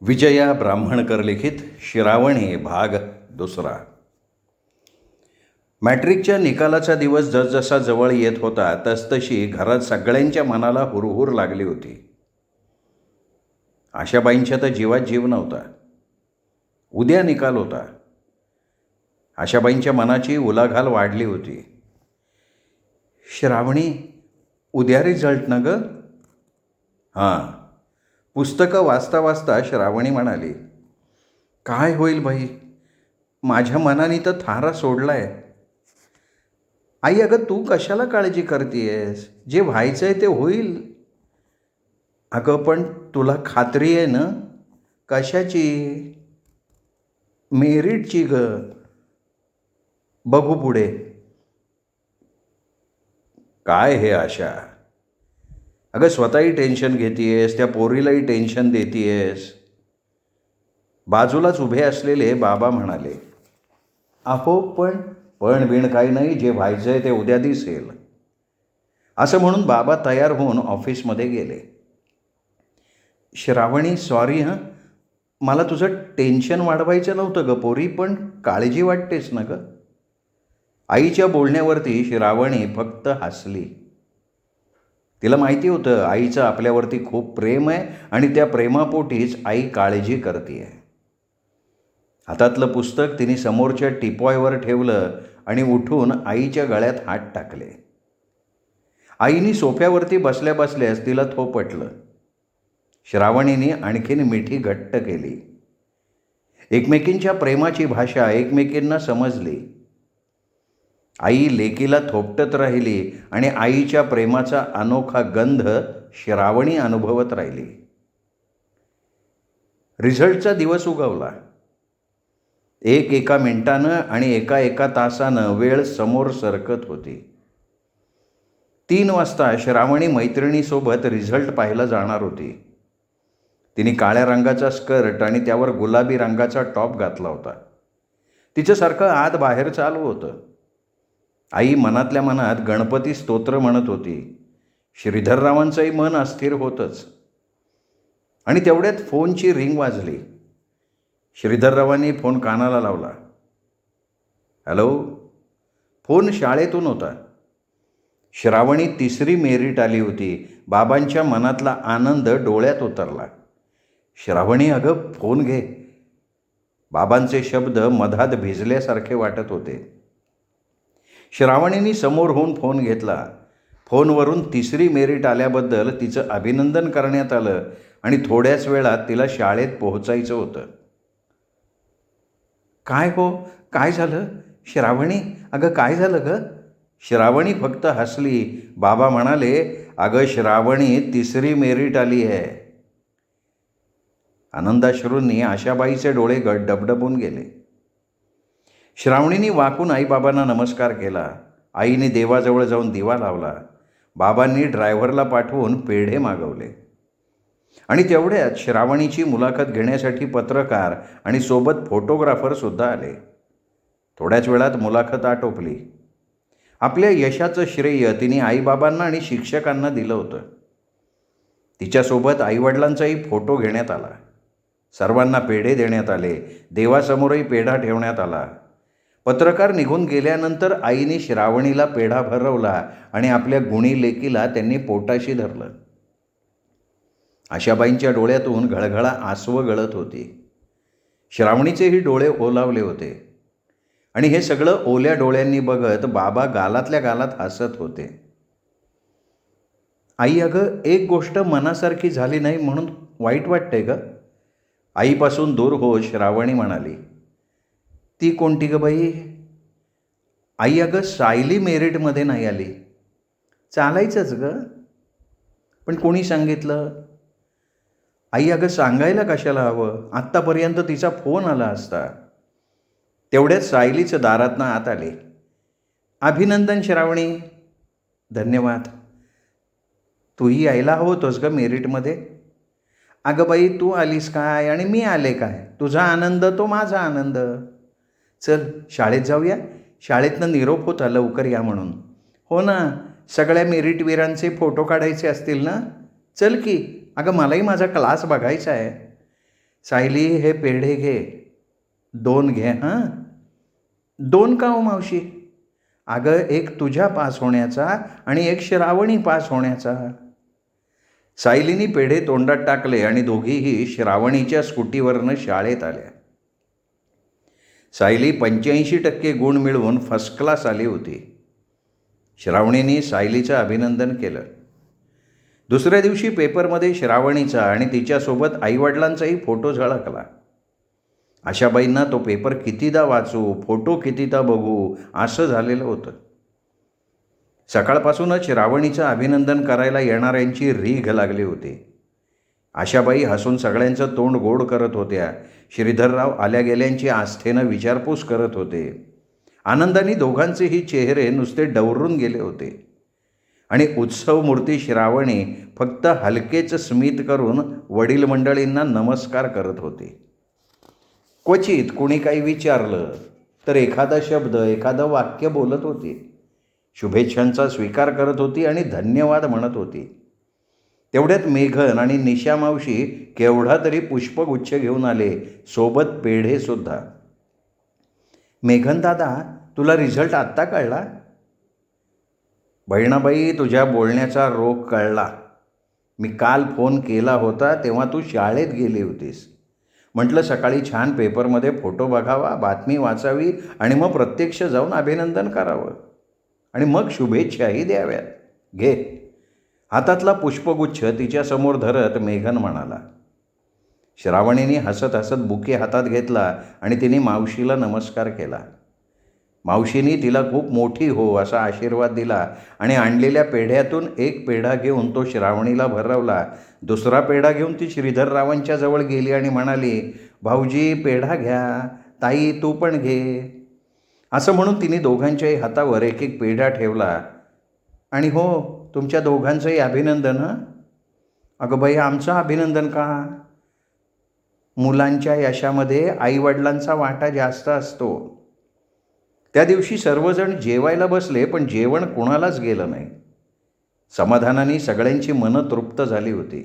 विजया ब्राह्मणकर लिखित श्रावणी भाग दुसरा. मॅट्रिकच्या निकालाचा दिवस जसजसा जवळ येत होता तसतशी घरात सगळ्यांच्या मनाला हुरहुर लागली होती. आशाबाईंच्या तर जीवात जीव नव्हता. उद्या निकाल होता. आशाबाईंच्या मनाची उलाढाल वाढली होती. श्रावणी, उद्या रिझल्ट ना गं? हां. पुस्तकं वाचता वाचता श्रावणी म्हणाली, काय होईल बाई, माझ्या मनाने तर थारा सोडलाय. आई, अगं तू कशाला काळजी करतेयस? जे व्हायचं आहे ते होईल. अगं पण तुला खात्री आहे ना? कशाची? मेरिटची गं. बघू पुढे. काय हे आशा? अगं स्वतःही टेन्शन घेतीयस, त्या पोरीलाही टेन्शन देतीयस. बाजूलाच उभे असलेले बाबा म्हणाले, अहो पण बिण काही नाही, जे व्हायचं आहे ते उद्या दिसेल. असं म्हणून बाबा तयार होऊन ऑफिसमध्ये गेले. श्रावणी, सॉरी हां, मला तुझं टेन्शन वाढवायचं नव्हतं गं पोरी, पण काळजी वाटतेस ना गं? आईच्या बोलण्यावरती श्रावणी फक्त हसली. तिला माहिती होतं आईचं आपल्यावरती खूप प्रेम आहे आणि त्या प्रेमापोटीच आई काळजी करते. हातातलं पुस्तक तिने समोरच्या टिपॉयवर ठेवलं आणि उठून आईच्या गळ्यात हात टाकले. आईने सोफ्यावरती बसल्या बसल्यास तिला थोपटलं. श्रावणीने आणखीन मिठी घट्ट केली. एकमेकींच्या प्रेमाची भाषा एकमेकींना समजली. आई लेकीला थोपटत राहिली आणि आईच्या प्रेमाचा अनोखा गंध श्रावणी अनुभवत राहिली. रिझल्टचा दिवस उगवला. एका मिनिटानं आणि एका तासानं वेळ समोर सरकत होती. 3 वाजता श्रावणी मैत्रिणीसोबत रिझल्ट पाहायला जाणार होती. तिने काळ्या रंगाचा स्कर्ट आणि त्यावर गुलाबी रंगाचा टॉप घातला होता. तिचं सारखं आत बाहेर चालू होतं. आई मनातल्या मनात गणपती स्तोत्र म्हणत होती. श्रीधररावांचंही मन अस्थिर होतंच. आणि तेवढ्यात फोनची रिंग वाजली. श्रीधररावांनी फोन कानाला लावला. हॅलो. फोन शाळेतून होता. श्रावणी 3री मेरिट आली होती. बाबांच्या मनातला आनंद डोळ्यात उतरला. श्रावणी, अगं फोन घे. बाबांचे शब्द मधात भिजल्यासारखे वाटत होते. श्रावणीने समोर होऊन फोन घेतला. फोनवरून 3री मेरिट आल्याबद्दल तिचं अभिनंदन करण्यात आलं आणि थोड्याच वेळात तिला शाळेत पोहोचायचं होतं. काय हो, काय झालं? श्रावणी, अगं काय झालं गं? श्रावणी फक्त हसली. बाबा म्हणाले, अगं श्रावणी, 3री मेरिट आली आहे. आनंदाश्रूंनी आशाबाईचे डोळे डबडबून गेले. श्रावणीने वाकून आईबाबांना नमस्कार केला. आईने देवाजवळ जाऊन दिवा लावला. बाबांनी ड्रायव्हरला पाठवून पेढे मागवले. आणि तेवढ्यात श्रावणीची मुलाखत घेण्यासाठी पत्रकार आणि सोबत फोटोग्राफरसुद्धा आले. थोड्याच वेळात मुलाखत आटोपली. आपल्या यशाचं श्रेय तिने आईबाबांना आणि शिक्षकांना दिलं होतं. तिच्यासोबत आईवडिलांचाही फोटो घेण्यात आला. सर्वांना पेढे देण्यात आले. देवासमोरही पेढा ठेवण्यात आला. पत्रकार निघून गेल्यानंतर आईने श्रावणीला पेढा भरवला आणि आपल्या गुणी लेकीला त्यांनी पोटाशी धरलं. आशाबाईंच्या डोळ्यातून घळघळा आसवं गळत होती. श्रावणीचेही डोळे ओलावले होते. आणि हे सगळं ओल्या डोळ्यांनी बघत बाबा गालातल्या गालात हसत होते. आई, अगं एक गोष्ट मनासारखी झाली नाही म्हणून वाईट वाटतंय गं. आईपासून दूर हो, श्रावणी म्हणाली. ती कोणती गं बाई? आई, अगं सायली मेरिटमध्ये नाही आली. चालायचंच गं. पण कोणी सांगितलं? आई, अगं सांगायला कशाला हवं? आत्तापर्यंत तिचा फोन आला असता. तेवढ्यात सायलीचं दारातनं आत आले. अभिनंदन श्रावणी. धन्यवाद. तूही यायला हवं होतंस गं मेरिटमध्ये. अगं बाई, तू आलीस काय आणि मी आले काय? तुझा आनंद तो माझा आनंद. चल शाळेत जाऊया. शाळेतनं निरोप होता लवकर या म्हणून. हो ना, सगळ्या मेरिटवीरांचे फोटो काढायचे असतील ना? चल की. अगं मलाही माझा क्लास बघायचा आहे. सायली, हे पेढे घे, 2 घे हां. 2 का हो मावशी? अगं, एक तुझ्या पास होण्याचा आणि एक श्रावणी पास होण्याचा. सायलीनी पेढे तोंडात टाकले आणि दोघीही श्रावणीच्या स्कूटीवरनं शाळेत आल्या. सायली 85% गुण मिळवून फर्स्ट क्लास आली होती. श्रावणीने सायलीचं अभिनंदन केलं. दुसऱ्या दिवशी पेपरमध्ये श्रावणीचा आणि तिच्यासोबत आईवडिलांचाही फोटो झळकला. आशाबाईंना तो पेपर कितीदा वाचू, फोटो कितीदा बघू असं झालेलं होतं. सकाळपासूनच श्रावणीचं अभिनंदन करायला येणाऱ्यांची रीघ लागली होती. आशाबाई हसून सगळ्यांचं तोंड गोड करत होत्या. श्रीधरराव आल्या गेल्यांची आस्थेनं विचारपूस करत होते. आनंदाने दोघांचेही चेहरे नुसते डवरून गेले होते आणि उत्सव मूर्ती श्रावणी फक्त हलकेच स्मित करून वडील मंडळींना नमस्कार करत होते. क्वचित कुणी काही विचारलं तर एखादा शब्द, एखादं वाक्य बोलत होती. शुभेच्छांचा स्वीकार करत होती आणि धन्यवाद म्हणत होती. तेवढ्यात मेघन आणि निशा मावशी केवढा तरी पुष्पगुच्छ घेऊन आले, सोबत पेढेसुद्धा. मेघन दादा, तुला रिझल्ट आत्ता कळला? बहिणाबाई, तुझ्या बोलण्याचा रोग कळला. मी काल फोन केला होता तेव्हा तू शाळेत गेली होतीस. म्हटलं सकाळी छान पेपरमध्ये फोटो बघावा, बातमी वाचावी आणि मग प्रत्यक्ष जाऊन अभिनंदन करावं आणि मग शुभेच्छाही द्याव्यात. घे. हातातला पुष्पगुच्छ तिच्यासमोर धरत मेघन म्हणाला. श्रावणीने हसत हसत बुके हातात घेतला आणि तिने मावशीला नमस्कार केला. मावशीने तिला खूप मोठी हो असा आशीर्वाद दिला आणि आणलेल्या पेढ्यातून एक पेढा घेऊन तो श्रावणीला भरवला. दुसरा पेढा घेऊन ती श्रीधररावांच्या जवळ गेली आणि म्हणाली, भाऊजी पेढा घ्या, ताई तू पण घे. असं म्हणून तिने दोघांच्याही हातावर एक एक पेढा ठेवला आणि हो, तुमच्या दोघांचंही अभिनंदन हं. अगं बाई, आमचं अभिनंदन का? मुलांच्या यशामध्ये आईवडिलांचा वाटा जास्त असतो. त्या दिवशी सर्वजण जेवायला बसले, पण जेवण कुणालाच गेलं नाही. समाधानाने सगळ्यांची मनं तृप्त झाली होती.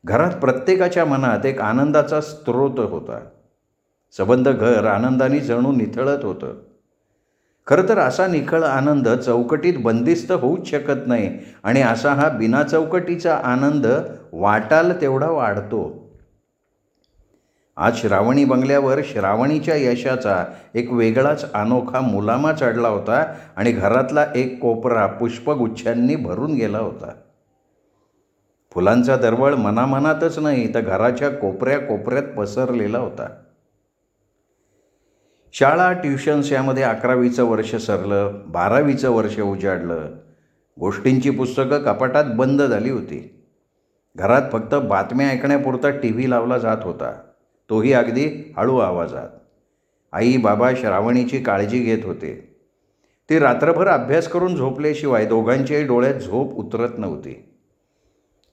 घरात प्रत्येकाच्या मनात एक आनंदाचा स्रोत होता. सबंध घर आनंदाने जणू निथळत होतं. खरं तर असा निखळ आनंद चौकटीत बंदिस्त होऊच शकत नाही आणि असा हा बिना चौकटीचा आनंद वाटाल तेवढा वाढतो. आज श्रावणी बंगल्यावर श्रावणीच्या यशाचा एक वेगळाच अनोखा मुलामा चढला होता आणि घरातला एक कोपरा पुष्पगुच्छांनी भरून गेला होता. फुलांचा दरवळ मनामनातच नाही तर घराच्या कोपऱ्या कोपऱ्यात पसरलेला होता. शाळा, ट्युशन्स यामध्ये 11वीचं वर्ष सरलं, 12वीचं वर्ष उजाडलं. गोष्टींची पुस्तकं कपाटात बंद झाली होती. घरात फक्त बातम्या ऐकण्यापुरता TV लावला जात होता, तोही अगदी हळू आवाजात. आई बाबा श्रावणीची काळजी घेत होते. ती रात्रभर अभ्यास करून झोपल्याशिवाय दोघांच्याही डोळ्यात झोप उतरत नव्हती.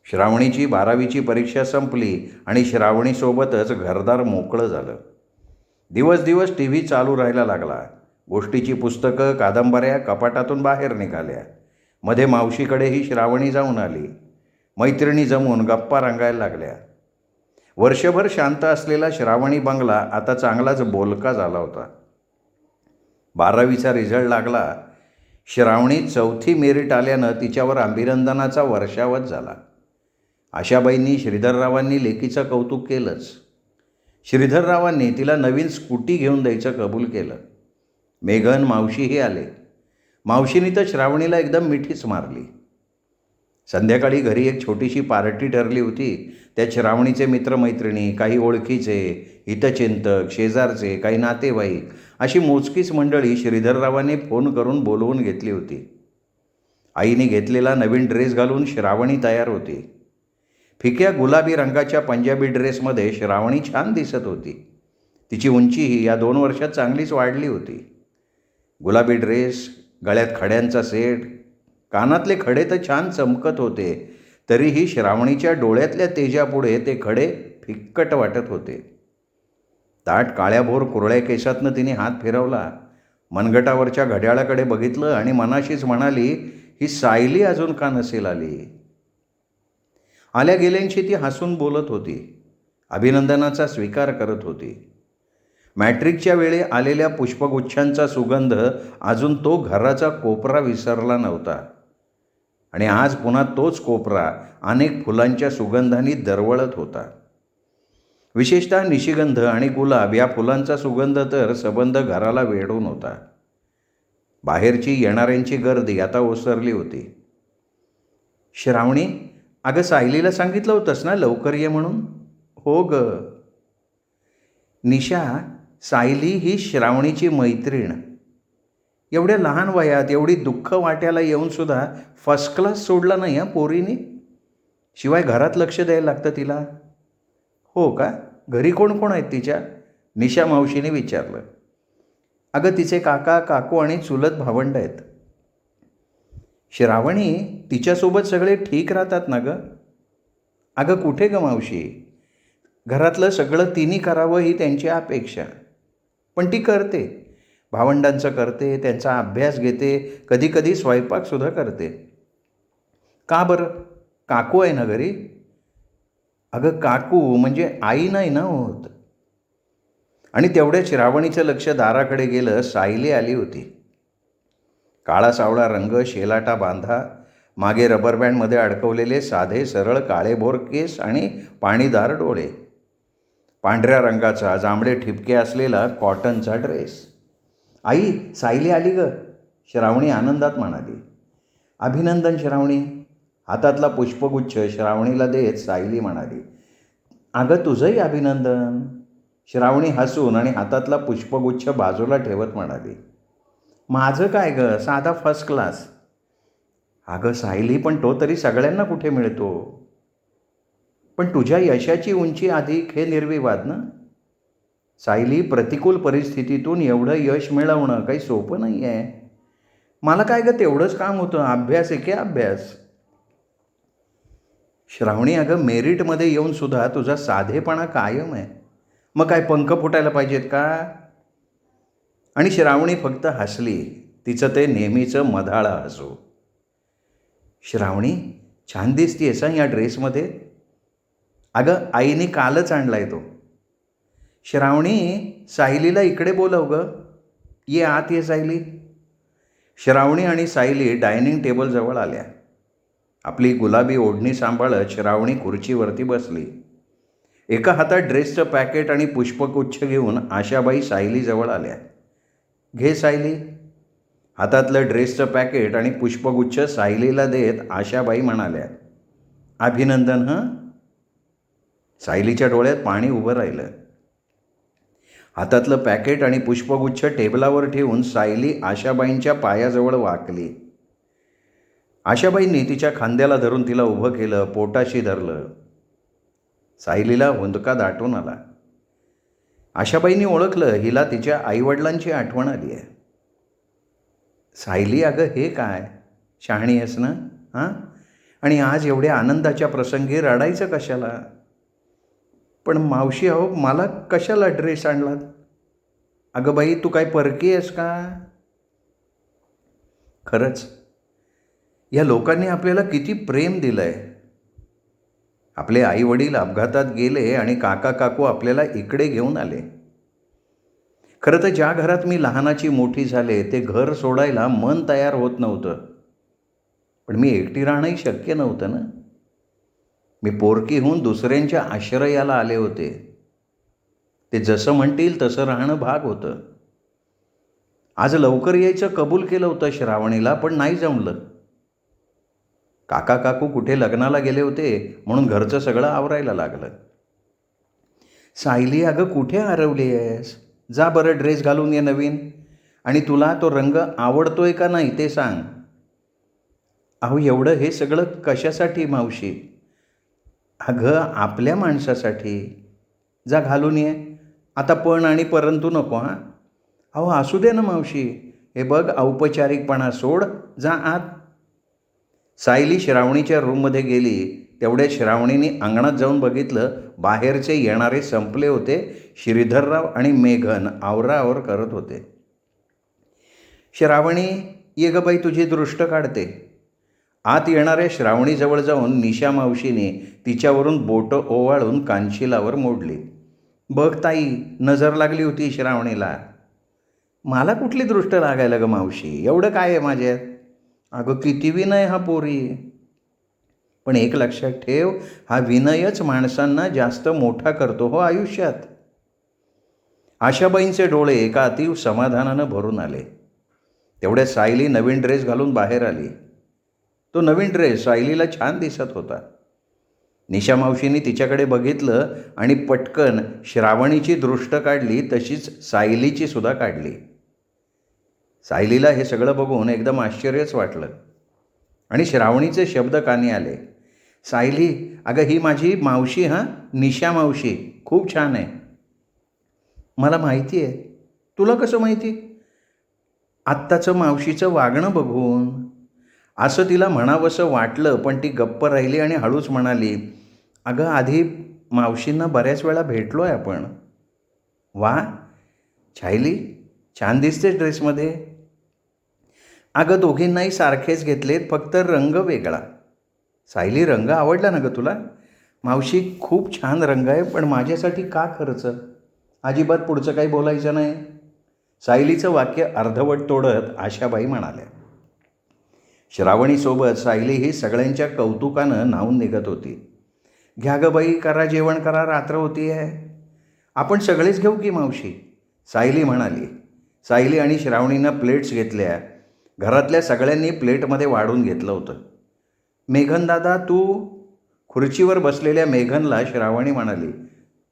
श्रावणीची 12वीची परीक्षा संपली आणि श्रावणीसोबतच घरदार मोकळं झालं. दिवस दिवस TV चालू राहायला लागला. गोष्टीची पुस्तकं, कादंबऱ्या कपाटातून बाहेर निघाल्या. मध्ये मावशीकडेही श्रावणी जाऊन आली. मैत्रिणी जमून गप्पा रंगायला लागल्या. वर्षभर शांत असलेला श्रावणी बंगला आता चांगलाच बोलका झाला होता. 12वीचा रिझल्ट लागला. श्रावणी 4थी मेरिट आल्यानं तिच्यावर अभिनंदनाचा वर्षावच झाला. आशाबाईंनी श्रीधररावांनी लेकीचं कौतुक केलंच. श्रीधररावांनी तिला नवीन स्कूटी घेऊन द्यायचं कबूल केलं. मेघन मावशीही आले. मावशीने तर श्रावणीला एकदम मिठीच मारली. संध्याकाळी घरी एक छोटीशी पार्टी ठरली होती. त्यात श्रावणीचे मित्रमैत्रिणी, काही ओळखीचे, हितचिंतक, शेजारचे, काही नातेवाईक अशी मोजकीच मंडळी श्रीधररावांनी फोन करून बोलवून घेतली होती. आईने घेतलेला नवीन ड्रेस घालून श्रावणी तयार होती. फिक्या गुलाबी रंगाच्या पंजाबी ड्रेसमध्ये श्रावणी छान दिसत होती. तिची उंचीही या 2 वर्षात चांगलीच वाढली होती. गुलाबी ड्रेस, गळ्यात खड्यांचा सेट, कानातले खडे तर छान चमकत होते. तरीही श्रावणीच्या डोळ्यातल्या तेजापुढे ते खडे फिक्कट वाटत होते. दाट काळ्याभोर कुरळ्या केसातनं तिने हात फिरवला. मनगटावरच्या घड्याळाकडे बघितलं आणि मनाशीच म्हणाली, ही सायली अजून का नसेल आली? आल्या गेल्यांशी ती हसून बोलत होती. अभिनंदनाचा स्वीकार करत होती. मॅट्रिकच्या वेळी आलेल्या पुष्पगुच्छांचा सुगंध अजून तो घराचा कोपरा विसरला नव्हता आणि आज पुन्हा तोच कोपरा अनेक फुलांच्या सुगंधाने दरवळत होता. विशेषतः निशिगंध आणि गुलाब या फुलांचा सुगंध तर सबंध घराला वेढून होता. बाहेरची येणाऱ्यांची गर्दी आता ओसरली होती. श्रावणी, अगं सायलीला सांगितलं होतंस ना लवकर ये म्हणून? हो ग. निशा, सायली ही श्रावणीची मैत्रीण. एवढ्या लहान वयात एवढी दुःख वाट्याला येऊनसुद्धा फर्स्ट क्लास सोडला नाही हा पोरीने. शिवाय घरात लक्ष द्यायला लागतं तिला. हो का? घरी कोण कोण आहेत तिच्या? निशा मावशीने विचारलं. अगं तिचे काका काकू आणि चुलत भावंड आहेत. श्रावणी, तिच्यासोबत सगळे ठीक राहतात ना गं? अगं कुठे ग मावशी, घरातलं सगळं तिने करावं ही त्यांची अपेक्षा. पण ती करते. भावंडांचं करते, त्यांचा अभ्यास घेते, कधीकधी स्वयंपाकसुद्धा करते. का बरं? काकू आहे ना घरी? अगं काकू म्हणजे आई नाही ना होत. आणि तेवढ्या श्रावणीचं लक्ष दाराकडे गेलं. सायली आली होती. काळा सावळा रंग, शेलाटा बांधा, मागे रबर बँडमध्ये अडकवलेले साधे सरळ काळेभोर केस आणि पाणीदार डोळे, पांढऱ्या रंगाचा जांभळे ठिपके असलेला कॉटनचा ड्रेस. आई, सायली आली ग, श्रावणी आनंदात म्हणाली. अभिनंदन श्रावणी. हातातला पुष्पगुच्छ श्रावणीला देत सायली म्हणाली. अगं तुझंही अभिनंदन. श्रावणी हसून आणि हातातला पुष्पगुच्छ बाजूला ठेवत म्हणाली. माझं काय ग, साधा फर्स्ट क्लास. अगं सायली, पण तो तरी सगळ्यांना कुठे मिळतो. पण तुझ्या यशाची उंची अधिक हे निर्विवाद ना. सायली, प्रतिकूल परिस्थितीतून एवढं यश मिळवणं काही सोपं नाही आहे. मला काय ग तेवढंच काम होतं. अभ्यास एके अभ्यास. श्रावणी, अगं मेरिटमध्ये येऊनसुद्धा तुझा साधेपणा कायम आहे. मग काय पंख फुटायला पाहिजेत का? आणि श्रावणी फक्त हसली. तिचं ते नेहमीचं मधाळं हसू. श्रावणी, छान दिसतीयस या ड्रेसमध्ये. अगं आईने कालच आणलाय तो. श्रावणी, सायलीला इकडे बोलव ग. ये आत ये सायली. श्रावणी आणि सायली डायनिंग टेबलजवळ आल्या. आपली गुलाबी ओढणी सांभाळत श्रावणी खुर्चीवरती बसली. एका हातात ड्रेसचं पॅकेट आणि पुष्पगुच्छ घेऊन आशाबाई सायलीजवळ आल्या. घे सायली. हातातलं ड्रेसचं पॅकेट आणि पुष्पगुच्छ सायलीला देत आशाबाई म्हणाल्या. अभिनंदन हं. सायलीच्या डोळ्यात पाणी उभं राहिलं. हातातलं पॅकेट आणि पुष्पगुच्छ टेबलावर ठेवून सायली आशाबाईंच्या पायाजवळ वाकली. आशाबाईंनी तिच्या खांद्याला धरून तिला उभं केलं, पोटाशी धरलं. सायलीला हुंदका दाटून आला. आशाबाईंनी ओळखलं, हिला तिच्या आईवडिलांची आठवण आली आहे. सायली, अगं हे काय, शहाणी आहेस ना हां? आणि आज एवढ्या आनंदाच्या प्रसंगी रडायचं कशाला? पण मावशी, अहो मला कशाला ड्रेस आणलात? अगं बाई, तू काय परकी आहेस का? खरंच या लोकांनी आपल्याला किती प्रेम दिलं आहे. आपले आईवडील अपघातात गेले आणि काका काकू आपल्याला इकडे घेऊन आले. खरं तर ज्या घरात मी लहानाची मोठी झाले ते घर सोडायला मन तयार होत नव्हतं. पण मी एकटी राहणंही शक्य नव्हतं ना. मी पोरकी होऊन दुसऱ्यांच्या आश्रयाला आले होते. ते जसं म्हणतील तसं राहणं भाग होतं. आज लवकर यायचं कबूल केलं होतं श्रावणीला, पण नाही जमलं. काका काकू कुठे लग्नाला गेले होते म्हणून घरचं सगळं आवरायला लागलं. सायली, अगं कुठे हरवली आहेस? जा बरं ड्रेस घालून ये नवीन. आणि तुला तो रंग आवडतोय का नाही ते सांग. अहो एवढं हे सगळं कशासाठी मावशी? अगं आपल्या माणसासाठी. जा घालून ये. आता पण आणि परंतु नको हां. अहो असू दे ना मावशी. हे बघ, औपचारिकपणा सोड, जा आत. सायली श्रावणीच्या रूममध्ये गेली. तेवढ्या श्रावणीने अंगणात जाऊन बघितलं, बाहेरचे येणारे संपले होते. श्रीधरराव आणि मेघन आवराआवर करत होते. श्रावणी, ये ग बाई, तुझी दृष्ट काढते. आत येणाऱ्या श्रावणीजवळ जाऊन निशा मावशीने तिच्यावरून बोटं ओवाळून कानशिलावर मोडली. बघ ताई, नजर लागली होती श्रावणीला. मला कुठली दृष्ट लागायला ग मावशी, एवढं काय आहे माझ्यात? अगं किती विनय हा पोरी. पण एक लक्षात ठेव, हा विनयच माणसांना जास्त मोठा करतो हो आयुष्यात. आशाबाईंचे डोळे एका अतीव समाधानानं भरून आले. तेवढ्यात सायली नवीन ड्रेस घालून बाहेर आली. तो नवीन ड्रेस सायलीला छान दिसत होता. निशा मावशींनी तिच्याकडे बघितलं आणि पटकन श्रावणीची दृष्ट काढली, तशीच सायलीची सुद्धा काढली. सायलीला हे सगळं बघून एकदम आश्चर्यच वाटलं आणि श्रावणीचे शब्द कानी आले. सायली, अगं ही माझी मावशी, हां, निशा मावशी, खूप छान आहे. मला माहिती आहे. तुला कसं माहिती? आत्ताचं मावशीचं वागणं बघून. असं तिला म्हणावंसं वाटलं, पण ती गप्प राहिली आणि हळूच म्हणाली, अगं आधी मावशींना बऱ्याच वेळा भेटलो आहे आपण. वा सायली, छान दिसतेस ड्रेसमध्ये. अगं दोघींनाही सारखेच घेतलेत, फक्त रंग वेगळा. सायली, रंग आवडला ना गं तुला? मावशी, खूप छान रंग आहे, पण माझ्यासाठी का खर्च? अजिबात पुढचं काही बोलायचं नाही. सायलीचं वाक्य अर्धवट तोडत आशाबाई म्हणाल्या. श्रावणीसोबत सायली ही सगळ्यांच्या कौतुकानं न्हावून निघत होती. घ्या गं बाई, करा जेवण करा, रात्र होती आहे. आपण सगळेच घेऊ की मावशी, सायली म्हणाली. सायली आणि श्रावणीनं प्लेट्स घेतल्या. घरातल्या सगळ्यांनी प्लेटमध्ये वाढून घेतलं होतं. मेघन दादा, तू? खुर्चीवर बसलेल्या मेघनला श्रावणी म्हणाली.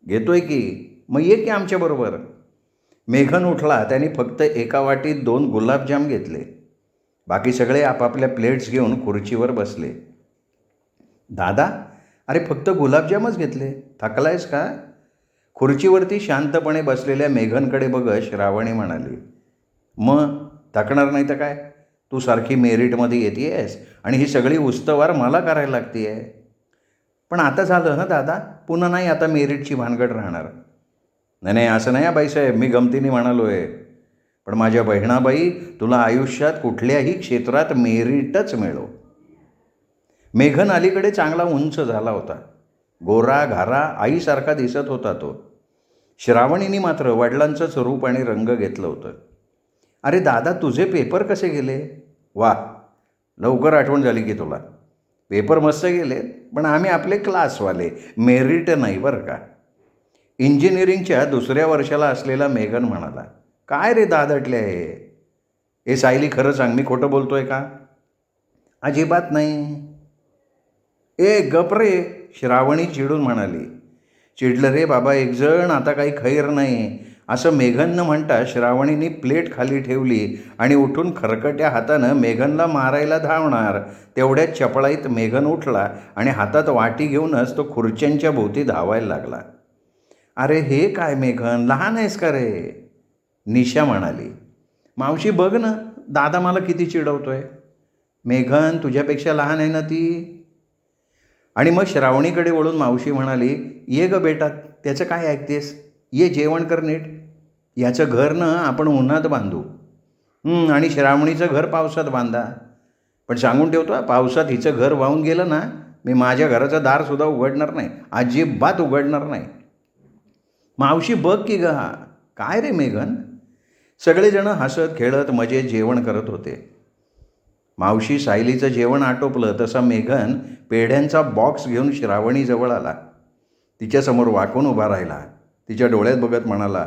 घेतोय की, मग ये की आमच्याबरोबर. मेघन उठला. त्याने फक्त एका वाटीत 2 गुलाबजाम घेतले. बाकी सगळे आपापल्या प्लेट्स घेऊन खुर्चीवर बसले. दादा, अरे फक्त गुलाबजामच घेतले, थकलायस का? खुर्चीवरती शांतपणे बसलेल्या मेघनकडे बघत श्रावणी म्हणाली. मग थकणार नाही तर काय? तू सारखी मेरिटमध्ये येते आहेस आणि ही सगळी उस्तवार मला करायला लागते आहे. पण आता झालं हं दादा, पुन्हा नाही आता मेरिटची भानगड राहणार. नाही नाही, असं नाही बाईसाहेब, मी गमतीने म्हणालो आहे. पण माझ्या बहिणाबाई, तुला आयुष्यात कुठल्याही क्षेत्रात मेरिटच मिळो. मेघन अलीकडे चांगला उंच झाला होता. गोरा घारा आईसारखा दिसत होता तो. श्रावणीने मात्र वडिलांचंच रूप आणि रंग घेतलं होतं. अरे दादा, तुझे पेपर कसे गेले? वा, लवकर आठवण झाली की तुला. पेपर मस्त गेले, पण आम्ही आपले क्लासवाले, मेरिट नाही बरं का. इंजिनिअरिंगच्या 2ऱ्या वर्षाला असलेला मेघन म्हणाला. काय रे दादटले आहे? हे सायली, खरं सांग, मी खोटं बोलतोय का? अजिबात नाही. ए गप रे, श्रावणी चिडून म्हणाली. चिडलं रे बाबा एकजण, आता काही खैर नाही, असं मेघननं म्हणता श्रावणीने प्लेट खाली ठेवली आणि उठून खरकट्या हातानं मेघनला मारायला धावणार. तेवढ्यात चपळाईत मेघन उठला आणि हातात वाटी घेऊनच तो खुर्च्यांच्या भोवती धावायला लागला. अरे हे काय मेघन, लहान आहेस का रे? निशा म्हणाली. मावशी बघ ना, दादा मला किती चिडवतोय. मेघन, तुझ्यापेक्षा लहान आहे ना ती. आणि मग श्रावणीकडे वळून मावशी म्हणाली, ये ग बेटा, त्याचं काय ऐकतेस? ये जेवण कर नीट. याचं घर ना आपण उन्हात बांधू. आणि श्रावणीचं घर पावसात बांधा. पण सांगून ठेवतो, पावसात हिचं घर वाहून गेलं ना, मी माझ्या घराचं दारसुद्धा उघडणार नाही, अजिबात उघडणार नाही. मावशी बघ की ग, काय रे मेघन? सगळेजण हसत खेळत मजेत जेवण करत होते. मावशी सायलीचं जेवण आटोपलं तसा मेघन पेढ्यांचा बॉक्स घेऊन श्रावणीजवळ आला. तिच्यासमोर वाकून उभा राहिला. तिच्या डोळ्यात बघत म्हणाला,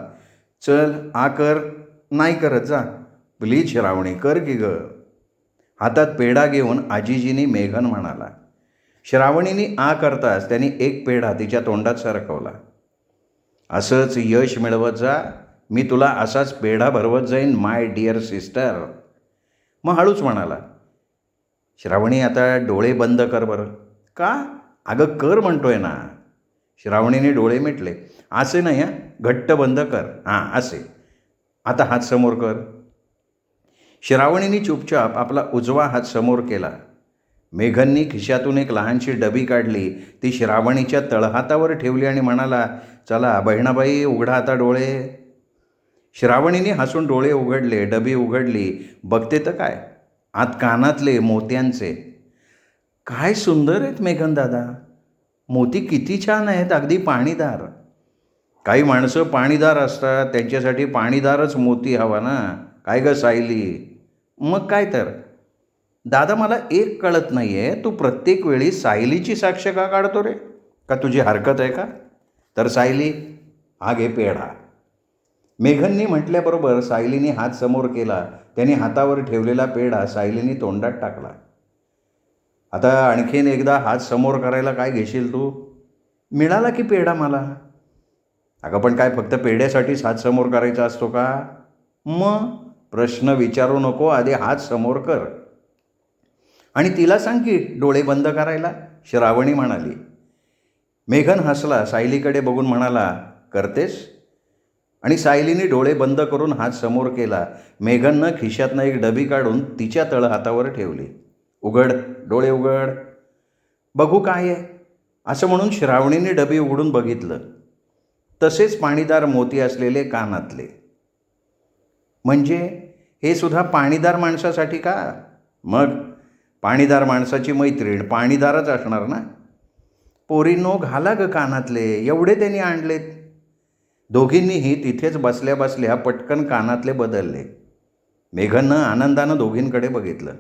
चल आ कर. नाही करत जा, प्लीज श्रावणी, कर की ग. हातात पेढा घेऊन आजीजीनी मेघन म्हणाला. श्रावणीने आ करताच त्यांनी एक पेढा तिच्या तोंडात सरकवला. असंच यश मिळवत जा, मी तुला असाच पेढा भरवत जाईन माय डिअर सिस्टर. मग हळूच म्हणाला, श्रावणी आता डोळे बंद कर बरं. का? अगं कर म्हणतोय ना. श्रावणीने डोळे मिटले. असे नाही हां, घट्ट बंद कर. हां असे. आता हात समोर कर. श्रावणीने चुपचाप आपला उजवा हात समोर केला. मेघननी खिशातून एक लहानशी डबी काढली. ती श्रावणीच्या तळहातावर ठेवली आणि म्हणाला, चला बहिणाबाई, उघडा आता डोळे. श्रावणीने हसून डोळे उघडले. डबी उघडली. बघते तर काय, आत कानातले मोत्यांचे. काय सुंदर आहेत मेघन दादा, मोती किती छान आहेत, अगदी पाणीदार. काही माणसं पाणीदार असतात, त्यांच्यासाठी पाणीदारच मोती हवा ना. काय गं सायली? मग काय तर. दादा मला एक कळत नाही आहे, तू प्रत्येक वेळी सायलीची साक्ष का काढतो रे? का तुझी हरकत आहे का? तर सायली, हा घे पेढा. मेघननी म्हटल्याबरोबर सायलीने हात समोर केला. त्याने हातावर ठेवलेला पेढा सायलीने तोंडात टाकला. आता आणखीन एकदा हात समोर करायला काय घेशील तू? मिळाला की पेढा मला. अगं पण काय फक्त पेढ्यासाठीच हात समोर करायचा असतो का? मग प्रश्न विचारू नको, आधी हात समोर कर. आणि तिला सांग की डोळे बंद करायला, श्रावणी म्हणाली. मेघन हसला, सायलीकडे बघून म्हणाला, करतेस? आणि सायलीने डोळे बंद करून हात समोर केला. मेघननं खिशातनं एक डबी काढून तिच्या तळहातावर ठेवली. उघड, डोळे उघड, बघू काय आहे, असं म्हणून श्रावणीने डबी उघडून बघितलं. तसेच पाणीदार मोती असलेले कानातले. म्हणजे हे सुद्धा पाणीदार माणसासाठी का? मग पाणीदार माणसाची मैत्रीण पाणीदारच असणार ना. पोरींनो, घाला ग कानातले, एवढे त्यांनी आणलेत. दोघींनीही तिथेच बसल्या बसल्या पटकन कानातले बदलले. मेघननं आनंदानं दोघींकडे बघितलं.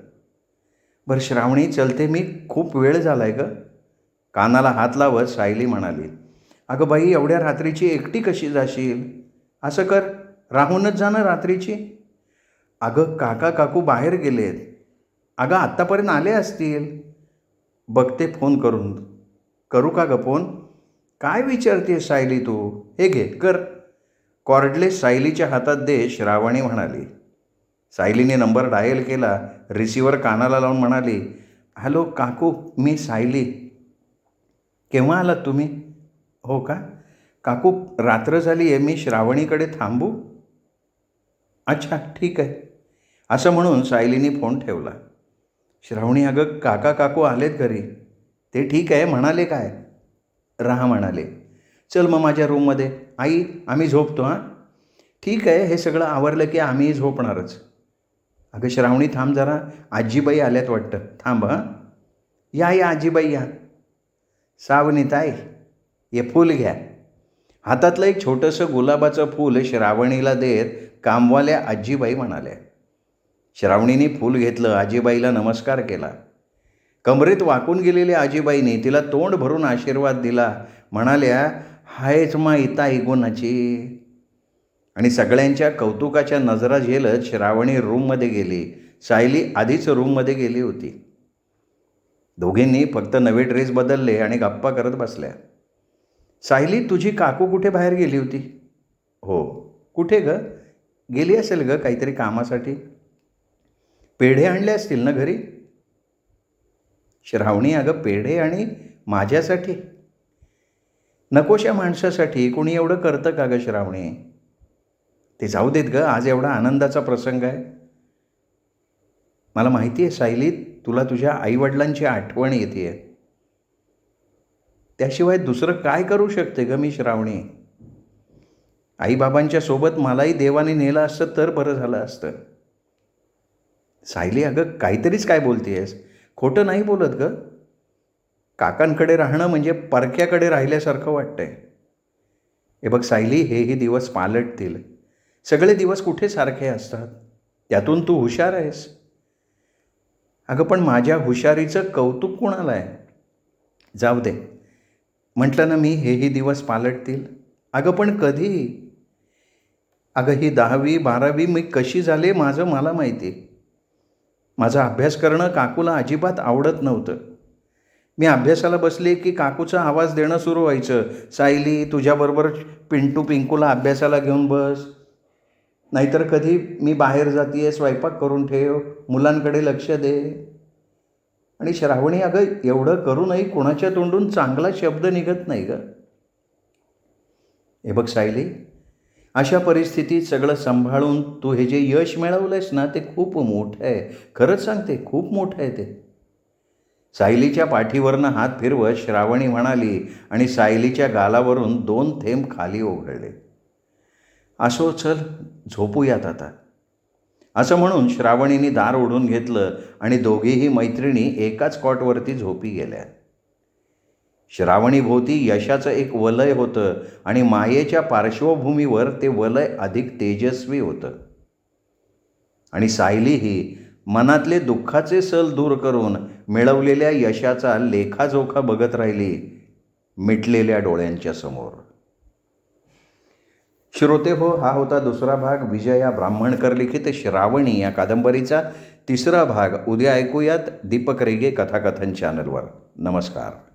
बरं श्रावणी, चलते मी, खूप वेळ झालाय ग. कानाला हात लावत सायली म्हणाली. अगं बाई, एवढ्या रात्रीची एकटी कशी जाशील? असं कर, राहूनच जा ना रात्रीची. अगं काका काकू बाहेर गेलेत. अगं आत्तापर्यंत आले असतील. बघते फोन करून. करू का ग फोन? काय विचारते सायली तू? हे घे कर. कॉर्डलेस सायलीच्या हातात दे, श्रावणी म्हणाली. सायलीने नंबर डायल केला. रिसिव्हर कानाला लावून म्हणाली, हॅलो काकू, मी सायली. केव्हा आलात तुम्ही? हो का काकू, रात्र झाली आहे, मी श्रावणीकडे थांबू? अच्छा ठीक आहे. असं म्हणून सायलीने फोन ठेवला. श्रावणी, अगं काका काकू आलेत घरी. ते ठीक आहे, म्हणाले काय? राहा म्हणाले. चल मग माझ्या रूममध्ये. आई, आम्ही झोपतो हां. ठीक आहे, हे सगळं आवरलं की आम्हीही झोपणारच. अगं श्रावणी थांब जरा, आजीबाई आल्यात वाटतं, थांब हां. या या आजीबाई या. सावनीताई, हे फूल घ्या. हातातलं एक छोटंसं गुलाबाचं फूल श्रावणीला देत कामवाल्या आजीबाई म्हणाल्या. श्रावणीने फूल घेतलं, आजीबाईला नमस्कार केला. कमरेत वाकून गेलेल्या आजीबाईने तिला तोंड भरून आशीर्वाद दिला. म्हणाल्या, हायच माई ताई गुणाची. आणि सगळ्यांच्या कौतुकाच्या नजरा झेलत श्रावणी रूममध्ये गेली. सायली आधीच रूममध्ये गेली होती. दोघींनी फक्त नवे ड्रेस बदलले आणि गप्पा करत बसल्या. सायली, तुझी काकू कुठे बाहेर गेली होती? हो. कुठे ग? गेली असेल ग काहीतरी कामासाठी. पेढे आणले असतील ना घरी? श्रावणी, अगं पेढे आणि माझ्यासाठी? नकोशा माणसासाठी कोणी एवढं करतं का ग श्रावणी? ते जाऊ देत ग, आज एवढा आनंदाचा प्रसंग आहे. मला माहिती आहे सायली, तुला तुझ्या आईवडिलांची आठवण येते आहे. त्याशिवाय दुसरं काय करू शकते ग मी श्रावणी? आईबाबांच्या सोबत मलाही देवाने नेलं असतं तर बरं झालं असतं. सायली, अगं काहीतरीच काय बोलतेयस? खोटं नाही बोलत ग. काकांकडे राहणं म्हणजे परक्याकडे राहिल्यासारखं वाटतंय. हे बघ सायली, हेही दिवस पालटतील. सगळे दिवस कुठे सारखे असतात? त्यातून तू हुशार आहेस. अगं पण माझ्या हुशारीचं कौतुक कुणाला आहे? जाऊ दे, म्हटलं ना मी, हेही दिवस पालटतील. अगं पण कधी? अगं ही 10वी 12वी मी कशी झाले माझं मला माहिती. माझा अभ्यास करणं काकूला अजिबात आवडत नव्हतं. मी अभ्यासाला बसले की काकूचा आवाज देणं सुरू व्हायचं, सायली तुझ्याबरोबर पिंटू पिंकूला अभ्यासाला घेऊन बस. नाहीतर कधी मी बाहेर जातीये, स्वयंपाक करून ठेव, मुलांकडे लक्ष दे. आणि श्रावणी, अगं एवढं करूनही कोणाच्या तोंडून चांगला शब्द निघत नाही ग. हे बघ सायली, अशा परिस्थितीत सगळं सांभाळून तू हे जे यश मिळवलंयस ना, ते खूप मोठं आहे. खरंच सांगते, खूप मोठं आहे ते. सायलीच्या पाठीवरनं हात फिरवत श्रावणी म्हणाली आणि सायलीच्या गालावरून 2 थेंब खाली ओघळले. असो, चल झोपूयात आता. असं म्हणून श्रावणीने दार ओढून घेतलं आणि दोघीही मैत्रिणी एकाच कॉटवरती झोपी गेल्या. श्रावणीभोवती यशाचं एक वलय होतं आणि मायेच्या पार्श्वभूमीवर ते वलय अधिक तेजस्वी होतं. आणि सायलीही मनातले दुःखाचे सल दूर करून मिळवलेल्या यशाचा लेखाजोखा बघत राहिली मिटलेल्या डोळ्यांच्या समोर. श्रोते हो, हा होता दुसरा भाग विजया ब्राह्मणकर लिखित श्रावणी या कादंबरीचा. तिसरा भाग उद्या ऐकूयात दीपक रेगे कथाकथन चॅनलवर. नमस्कार.